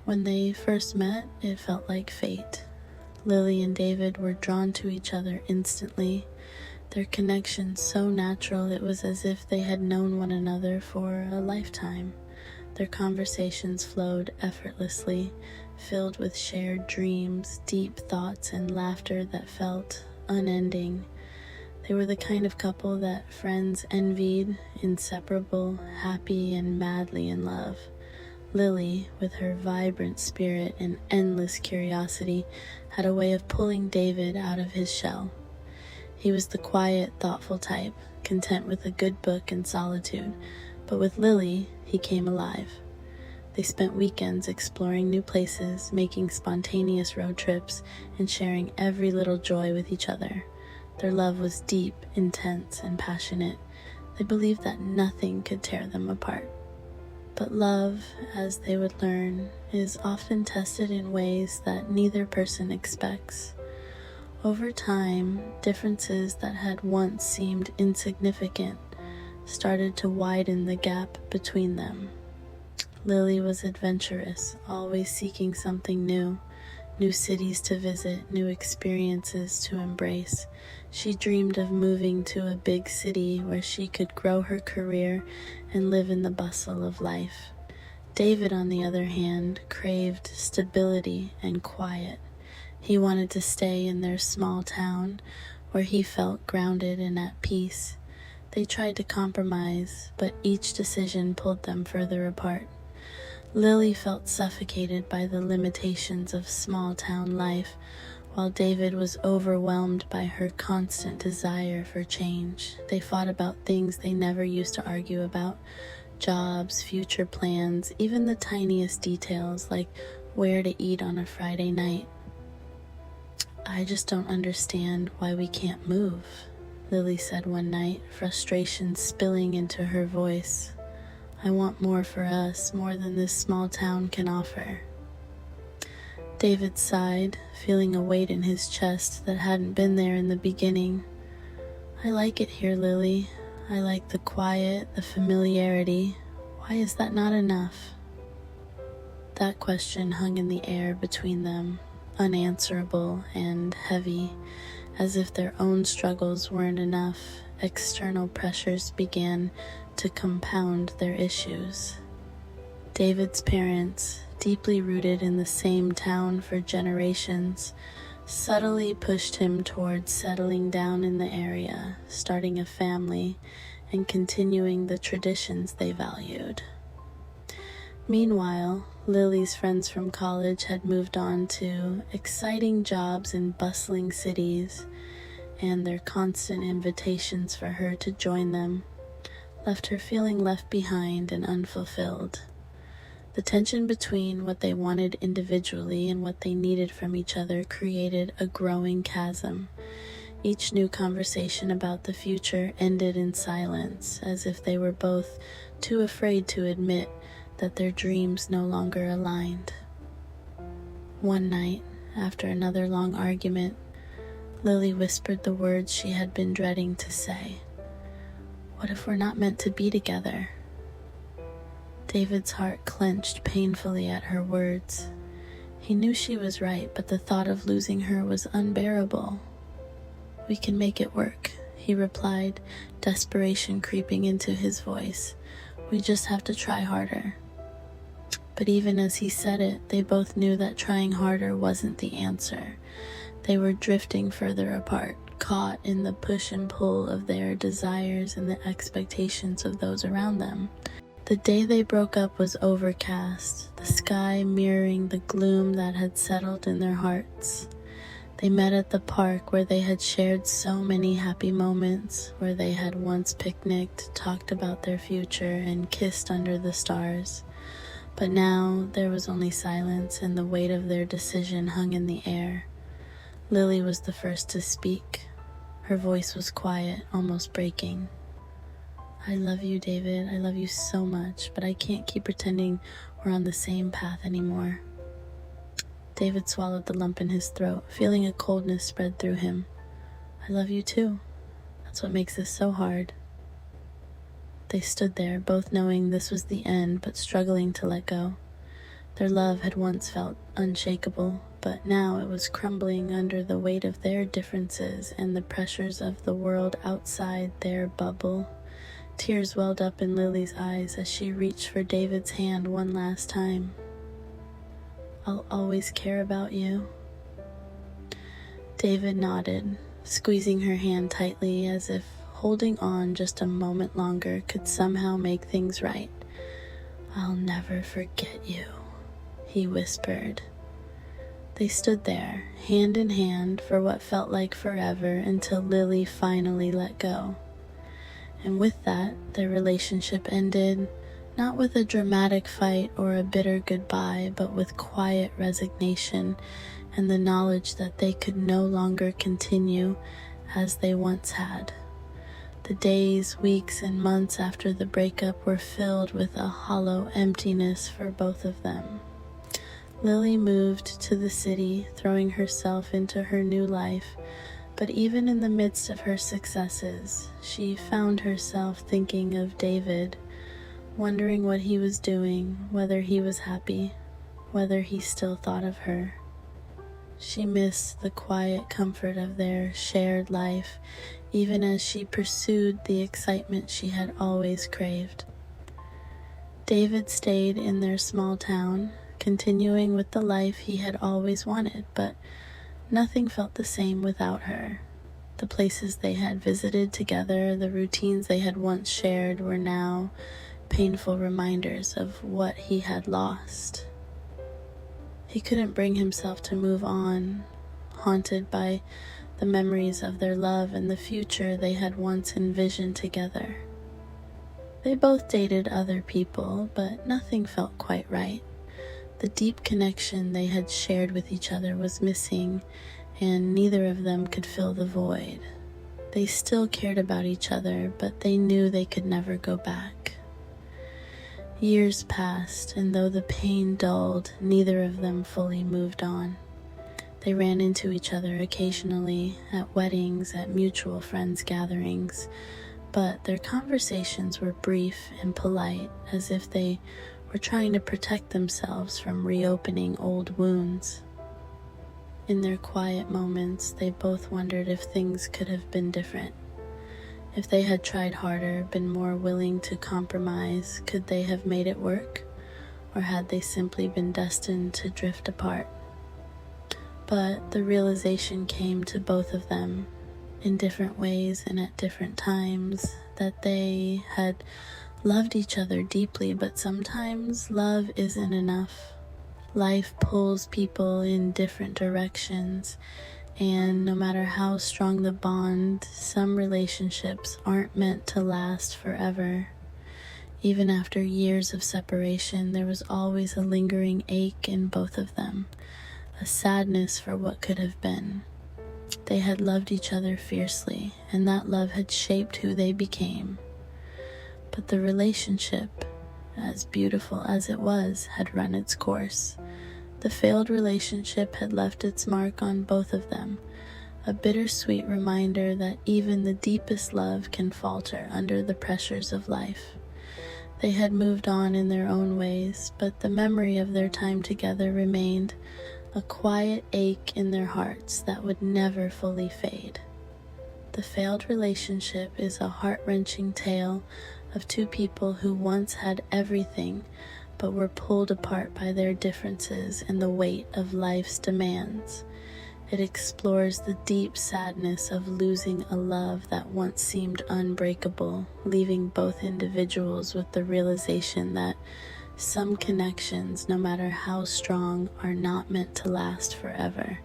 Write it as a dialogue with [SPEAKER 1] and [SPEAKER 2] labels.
[SPEAKER 1] When they first met, it felt like fate. Lily and David were drawn to each other instantly, their connection so natural it was as if they had known one another for a lifetime. Their conversations flowed effortlessly, filled with shared dreams, deep thoughts, and laughter that felt unending. They were the kind of couple that friends envied, inseparable, happy, and madly in love. Lily, with her vibrant spirit and endless curiosity, had a way of pulling David out of his shell. He was the quiet, thoughtful type, content with a good book and solitude, but with Lily, he came alive. They spent weekends exploring new places, making spontaneous road trips, and sharing every little joy with each other. Their love was deep, intense, and passionate. They believed that nothing could tear them apart. But love, as they would learn, is often tested in ways that neither person expects. Over time, differences that had once seemed insignificant started to widen the gap between them. Lily was adventurous, always seeking something new cities to visit, new experiences to embrace. She dreamed of moving to a big city where she could grow her career and live in the bustle of life. David, on the other hand, craved stability and quiet. He wanted to stay in their small town where he felt grounded and at peace. They tried to compromise, but each decision pulled them further apart. Lily felt suffocated by the limitations of small-town life, while David was overwhelmed by her constant desire for change. They fought about things they never used to argue about: jobs, future plans, even the tiniest details like where to eat on a Friday night. "I just don't understand why we can't move," Lily said one night, frustration spilling into her voice. "I want more for us, more than this small town can offer." David sighed, feeling a weight in his chest that hadn't been there in the beginning. "I like it here, Lily. I like the quiet, the familiarity. Why is that not enough?" That question hung in the air between them, unanswerable and heavy, as if their own struggles weren't enough. External pressures began to compound their issues. David's parents, deeply rooted in the same town for generations, subtly pushed him towards settling down in the area, starting a family, and continuing the traditions they valued. Meanwhile, Lily's friends from college had moved on to exciting jobs in bustling cities, and their constant invitations for her to join them left her feeling left behind and unfulfilled. The tension between what they wanted individually and what they needed from each other created a growing chasm. Each new conversation about the future ended in silence, as if they were both too afraid to admit that their dreams no longer aligned. One night, after another long argument, Lily whispered the words she had been dreading to say. "What if we're not meant to be together?" David's heart clenched painfully at her words. He knew she was right, but the thought of losing her was unbearable. "We can make it work," he replied, desperation creeping into his voice. "We just have to try harder." But even as he said it, they both knew that trying harder wasn't the answer. They were drifting further apart, caught in the push and pull of their desires and the expectations of those around them. The day they broke up was overcast, the sky mirroring the gloom that had settled in their hearts. They met at the park where they had shared so many happy moments, where they had once picnicked, talked about their future, and kissed under the stars. But now there was only silence, and the weight of their decision hung in the air. Lily was the first to speak. Her voice was quiet, almost breaking. "I love you, David. I love you so much, but I can't keep pretending we're on the same path anymore." David swallowed the lump in his throat, feeling a coldness spread through him. "I love you too. That's what makes this so hard." They stood there, both knowing this was the end, but struggling to let go. Their love had once felt unshakable, but now it was crumbling under the weight of their differences and the pressures of the world outside their bubble. Tears welled up in Lily's eyes as she reached for David's hand one last time. "I'll always care about you." David nodded, squeezing her hand tightly as if holding on just a moment longer could somehow make things right. "I'll never forget you," he whispered. They stood there, hand in hand, for what felt like forever until Lily finally let go. And with that, their relationship ended, not with a dramatic fight or a bitter goodbye, but with quiet resignation and the knowledge that they could no longer continue as they once had. The days, weeks, and months after the breakup were filled with a hollow emptiness for both of them. Lily moved to the city, throwing herself into her new life, but even in the midst of her successes, she found herself thinking of David, wondering what he was doing, whether he was happy, whether he still thought of her. She missed the quiet comfort of their shared life, even as she pursued the excitement she had always craved. David stayed in their small town, continuing with the life he had always wanted, but nothing felt the same without her. The places they had visited together, the routines they had once shared, were now painful reminders of what he had lost. He couldn't bring himself to move on, haunted by the memories of their love and the future they had once envisioned together. They both dated other people, but nothing felt quite right. The deep connection they had shared with each other was missing, and neither of them could fill the void. They still cared about each other, but they knew they could never go back. Years passed, and though the pain dulled, neither of them fully moved on. They ran into each other occasionally, at weddings, at mutual friends' gatherings, but their conversations were brief and polite, as if they were trying to protect themselves from reopening old wounds. In their quiet moments, they both wondered if things could have been different. If they had tried harder, been more willing to compromise, could they have made it work? Or had they simply been destined to drift apart? But the realization came to both of them, in different ways and at different times, that they had loved each other deeply, but sometimes love isn't enough. Life pulls people in different directions, and no matter how strong the bond, some relationships aren't meant to last forever. Even after years of separation, there was always a lingering ache in both of them, a sadness for what could have been. They had loved each other fiercely, and that love had shaped who they became. But the relationship, as beautiful as it was, had run its course. The failed relationship had left its mark on both of them, a bittersweet reminder that even the deepest love can falter under the pressures of life. They had moved on in their own ways, but the memory of their time together remained, a quiet ache in their hearts that would never fully fade. The failed relationship is a heart-wrenching tale of two people who once had everything, but were pulled apart by their differences and the weight of life's demands. It explores the deep sadness of losing a love that once seemed unbreakable, leaving both individuals with the realization that some connections, no matter how strong, are not meant to last forever.